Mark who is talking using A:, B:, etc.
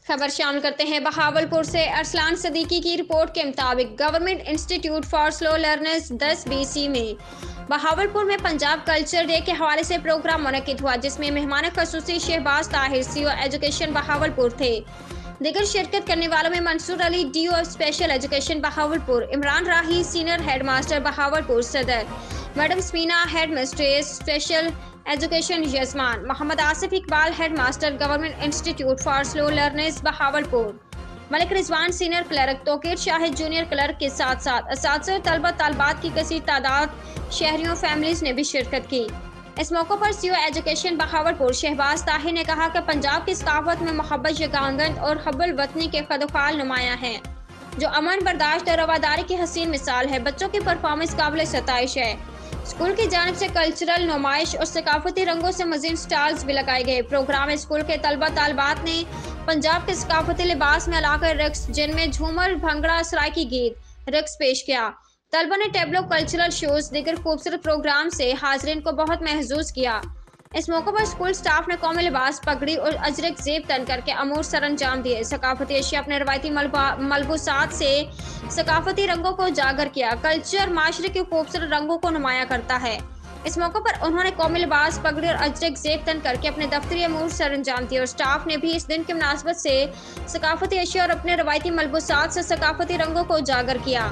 A: خبر شامل کرتے ہیں بہاولپور سے۔ ارسلان صدیقی کی رپورٹ کے مطابق government institute for slow learners 10BC میں بہاولپور میں پنجاب کلچر ڈے کے حوالے سے پروگرام منعقد ہوا، جس میں مہمان خصوصی شہباز طاہر CO ایجوکیشن بہاولپور تھے۔ دیگر شرکت کرنے والوں میں Mansoor Ali DO special education Bahawalpur, Imran Rahi senior head master Bahawalpur Sadar, madam Samina head mistress special education Yazman, Muhammad Asif Iqbal head master government institute for slow learners Bahawalpur, Malik Rizwan senior clerk, Tauqeer Shahid junior clerk کے ساتھ ساتھ اساتذہ اور طلبہ طالبات کی کثیر تعداد شہریوں فیملیز نے بھی شرکت کی۔ اس موقع پر CO ایجوکیشن بہاولپور شہباز طاہر نے کہا کہ پنجاب کی ثقافت میں محبت، یگانگت اور حب الوطنی کے خدوخال نمایاں ہیں، جو امن، برداشت اور رواداری کی حسین مثال ہے۔ بچوں کی پرفارمنس قابل ستائش ہے۔ اسکول کی جانب سے کلچرل نمائش اور ثقافتی رنگوں سے مزین سٹالز بھی لگائے گئے۔ پروگرام میں اسکول کے طلبہ طالبات نے پنجاب کے ثقافتی لباس میں علا کر رقص، جن میں جھومر، بھنگڑا، سرائکی گیت، رقص پیش کیا۔ طلبہ نے ٹیبلو، کلچرل شوز، دیگر خوبصورت پروگرام سے حاضرین کو بہت محظوظ کیا۔ اس موقع پر اسکول سٹاف نے قومی لباس، پگڑی اور اجرک زیب تن کر کے امور سر انجام دیے۔ ثقافتی اشیاء اپنے روایتی ملبوسات سے ثقافتی رنگوں کو اجاگر کیا۔ کلچر معاشرے کے خوبصورت رنگوں کو نمایاں کرتا ہے۔ اس موقع پر انہوں نے قومی لباس، پگڑی اور اجرک زیب تن کر کے اپنے دفتری امور سر انجام دیے، اور سٹاف نے بھی اس دن کی مناسبت سے ثقافتی اشیاء اور اپنے روایتی ملبوسات سے ثقافتی رنگوں کو اجاگر کیا۔